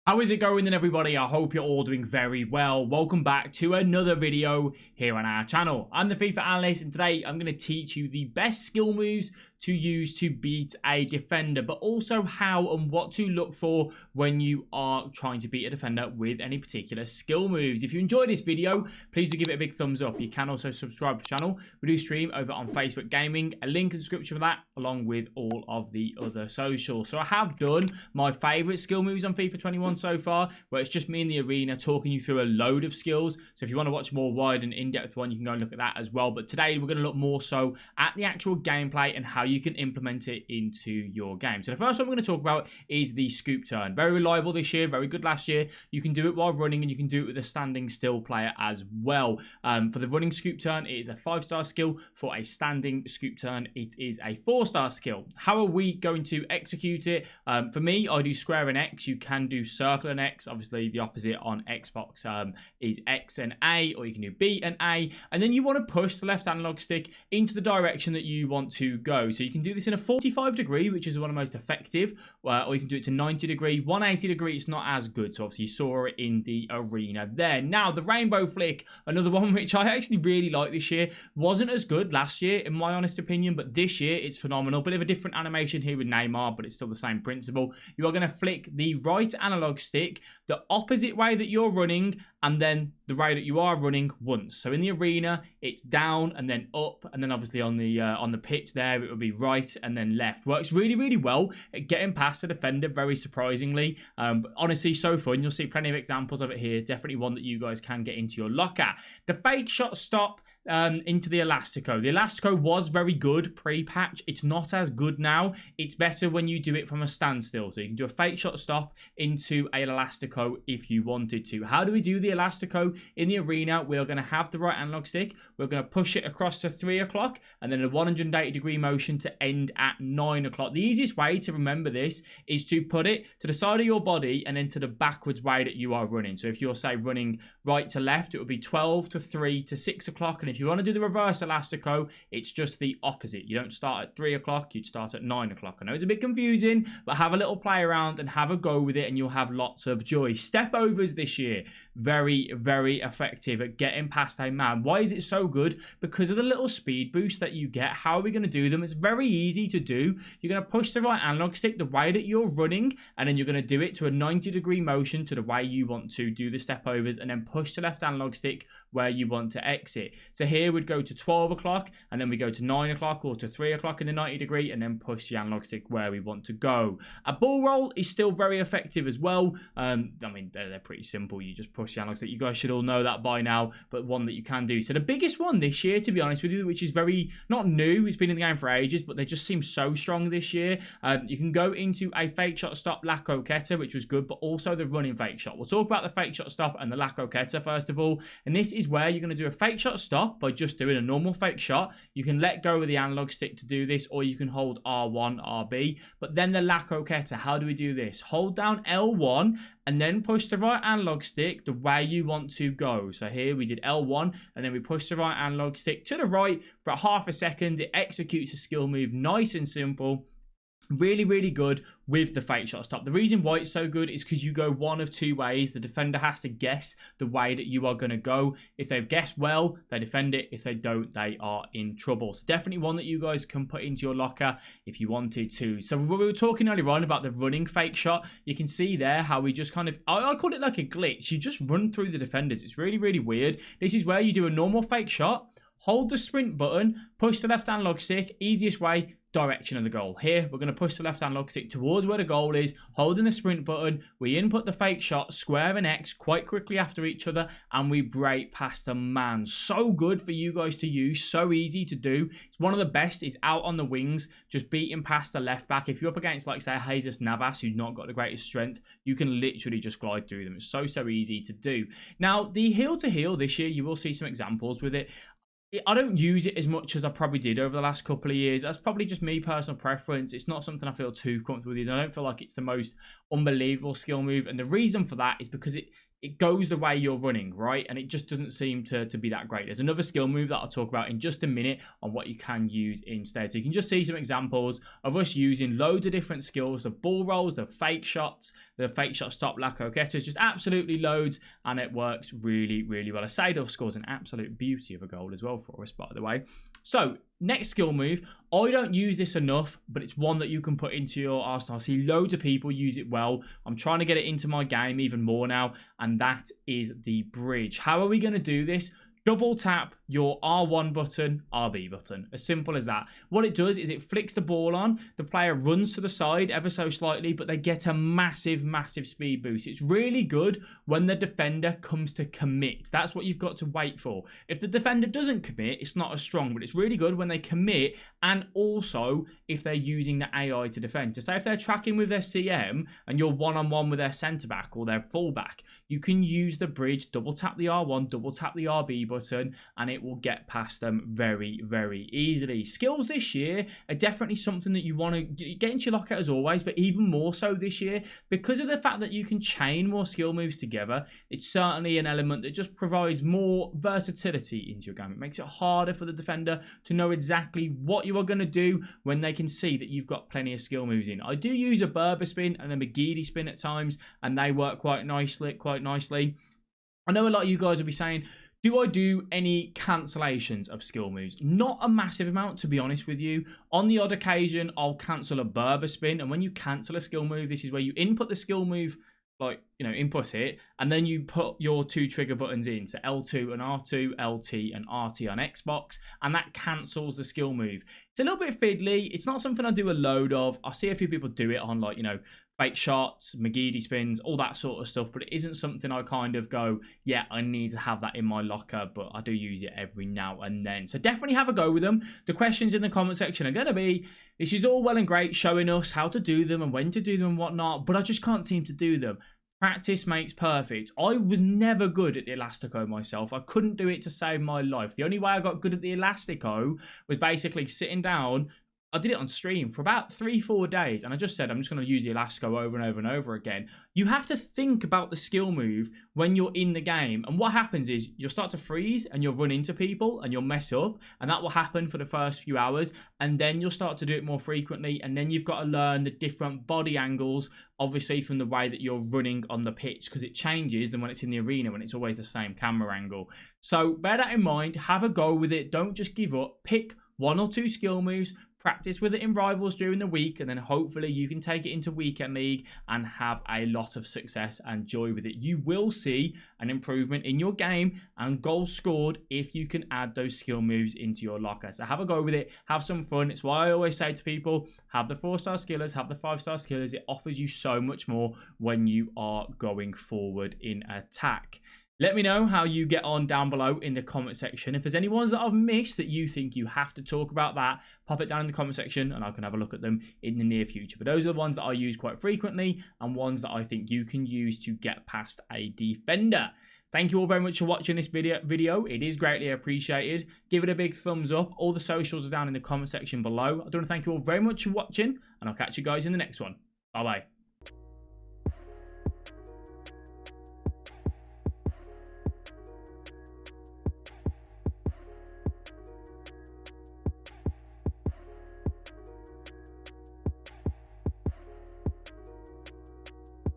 How is it going then, everybody? I hope you're all doing very well. Welcome back to another video here on our channel. I'm the FIFA Analyst, and today I'm going to teach you the best skill moves to use to beat a defender, but also how and what to look for when you are trying to beat a defender with any particular skill moves. If you enjoyed this video, please do give it a big thumbs up. You can also subscribe to the channel. We do stream over on Facebook Gaming. A link in the description for that, along with all of the other socials. So I have done my favorite skill moves on FIFA 21 so far, where it's just me in the arena talking you through a load of skills. So if you want to watch a more wide and in-depth one, you can go and look at that as well. But today we're going to look more so at the actual gameplay and how you can implement it into your game. So the first one we're going to talk about is the scoop turn. Very reliable this year, very good last year. You can do it while running, and you can do it with a standing still player as well. For the running scoop turn, it is a 5-star skill. For a standing scoop turn, it is a 4-star skill. How are we going to execute it? For me, I do square and X. You can do circle and X. Obviously, the opposite on Xbox is X and A, or you can do B and A. And then you want to push the left analog stick into the direction that you want to go. So you can do this in a 45 degree, which is one of the most effective, or you can do it to 90 degree. 180 degree, it's not as good. So obviously you saw it in the arena there. Now, the rainbow flick, another one which I actually really like this year. Wasn't as good last year, in my honest opinion, but this year it's phenomenal. Bit of a different animation here with Neymar, but it's still the same principle. You are going to flick the right analog stick the opposite way that you're running, and then the way that you are running once. So in the arena, it's down and then up, and then obviously on the pitch there, it will be right and then left. Works really, really well at getting past a defender, very surprisingly. But honestly, so fun. You'll see plenty of examples of it here. Definitely one that you guys can get into your locker. The fake shot stop into the Elastico. The Elastico was very good pre-patch. It's not as good now. It's better when you do it from a standstill. So you can do a fake shot stop into an Elastico if you wanted to. How do we do the Elastico in the arena? We're going to have the right analog stick. We're going to push it across to 3 o'clock and then a 180 degree motion to end at 9 o'clock. The easiest way to remember this is to put it to the side of your body and then to the backwards way that you are running. So if you're, say, running right to left, it would be 12 to 3 to 6 o'clock. And if you want to do the reverse Elastico, it's just the opposite. You don't start at 3 o'clock, you'd start at 9 o'clock. I know it's a bit confusing, but have a little play around and have a go with it, and you'll have lots of joy. Step overs this year, very, very effective at getting past a man. Why is it so good? Because of the little speed boost that you get. How are we going to do them? It's very easy to do. You're going to push the right analog stick the way that you're running, and then you're going to do it to a 90 degree motion to the way you want to do the step overs, and then push the left analog stick where you want to exit. So here we'd go to 12 o'clock, and then we go to 9 o'clock or to 3 o'clock in the 90 degree, and then push the analog stick where we want to go. A ball roll is still very effective as well. I mean, they're pretty simple. You just push the analog stick. You guys should all know that by now, but one that you can do. So the biggest one this year, to be honest with you, which is very, not new, it's been in the game for ages, but they just seem so strong this year. You can go into a fake shot stop Elastico, which was good, but also the running fake shot. We'll talk about the fake shot stop and the Elastico first of all, and this is where you're going to do a fake shot stop by just doing a normal fake shot. You can let go of the analog stick to do this, or you can hold R1, RB, but then the Elastico, how do we do this? Hold down L1 and then push the right analog stick the way you want to go. So here we did L1 and then we push the right analog stick to the right for about half a second. It executes a skill move, nice and simple. Really, really good with the fake shot stop. The reason why it's so good is because you go one of two ways. The defender has to guess the way that you are going to go. If they've guessed well, they defend it. If they don't, they are in trouble. So definitely one that you guys can put into your locker if you wanted to. So we were talking earlier on about the running fake shot. You can see there how we just kind of, I call it like a glitch. You just run through the defenders. It's really, really weird. This is where you do a normal fake shot, hold the sprint button, push the left analog stick, easiest way, direction of the goal. Here, we're going to push the left analog stick towards where the goal is, holding the sprint button. We input the fake shot, square and X, quite quickly after each other, and we break past a man. So good for you guys to use, so easy to do. It's one of the best is out on the wings, just beating past the left back. If you're up against, like, say, Jesus Navas, who's not got the greatest strength, you can literally just glide through them. It's so, so easy to do. Now, the heel to heel this year, you will see some examples with it. I don't use it as much as I probably did over the last couple of years. That's probably just me, personal preference. It's not something I feel too comfortable with. I don't feel like it's the most unbelievable skill move. And the reason for that is because it goes the way you're running, right? And it just doesn't seem to be that great. There's another skill move that I'll talk about in just a minute on what you can use instead. So you can just see some examples of us using loads of different skills, the ball rolls, the fake shot stop, La Coquetas, just absolutely loads, and it works really, really well. Elastico scores an absolute beauty of a goal as well for us, by the way. So next skill move, I don't use this enough, but it's one that you can put into your arsenal. I see loads of people use it well. I'm trying to get it into my game even more now, and that is the bridge. How are we going to do this? Double tap your R1 button, RB button. As simple as that. What it does is it flicks the ball on. The player runs to the side ever so slightly, but they get a massive, massive speed boost. It's really good when the defender comes to commit. That's what you've got to wait for. If the defender doesn't commit, it's not as strong, but it's really good when they commit, and also if they're using the AI to defend. So say if they're tracking with their CM and you're one-on-one with their centre-back or their full-back, you can use the bridge, double tap the R1, double tap the RB button, and it will get past them very, very easily. Skills this year are definitely something that you want to get into your locker as always, but even more so this year because of the fact that you can chain more skill moves together. It's certainly an element that just provides more versatility into your game. It makes it harder for the defender to know exactly what you are going to do when they can see that you've got plenty of skill moves in. I do use a Berber spin and a McGeady spin at times, and they work quite nicely. I know a lot of you guys will be saying, do I do any cancellations of skill moves? Not a massive amount, to be honest with you. On the odd occasion, I'll cancel a Berber spin. And when you cancel a skill move, this is where you input the skill move, like, you know, input it, and then you put your two trigger buttons in. So L2 and R2, LT and RT on Xbox, and that cancels the skill move. It's a little bit fiddly. It's not something I do a load of. I see a few people do it on, like, you know, fake shots, McGeady spins, all that sort of stuff, but it isn't something I kind of go, yeah, I need to have that in my locker, but I do use it every now and then. So definitely have a go with them. The questions in the comment section are going to be, this is all well and great showing us how to do them and when to do them and whatnot, but I just can't seem to do them. Practice makes perfect. I was never good at the Elastico myself. I couldn't do it to save my life. The only way I got good at the Elastico was basically sitting down. I did it on stream for about 3-4 days, and I just said I'm just going to use the Elastico over and over and over again. You have to think about the skill move when you're in the game, and what happens is you'll start to freeze and you'll run into people and you'll mess up, and that will happen for the first few hours, and then you'll start to do it more frequently, and then you've got to learn the different body angles, obviously from the way that you're running on the pitch, because it changes than when it's in the arena when it's always the same camera angle. So bear that in mind, have a go with it, don't just give up, pick 1 or 2 skill moves, practice with it in rivals during the week, and then hopefully you can take it into weekend league and have a lot of success and joy with it. You will see an improvement in your game and goals scored if you can add those skill moves into your locker. So have a go with it, have some fun. It's why I always say to people, have the 4-star skillers, have the 5-star skillers. It offers you so much more when you are going forward in attack. Let me know how you get on down below in the comment section. If there's any ones that I've missed that you think you have to talk about, that pop it down in the comment section and I can have a look at them in the near future. But those are the ones that I use quite frequently and ones that I think you can use to get past a defender. Thank you all very much for watching this video. It is greatly appreciated. Give it a big thumbs up. All the socials are down in the comment section below. I want to thank you all very much for watching, and I'll catch you guys in the next one. Bye-bye.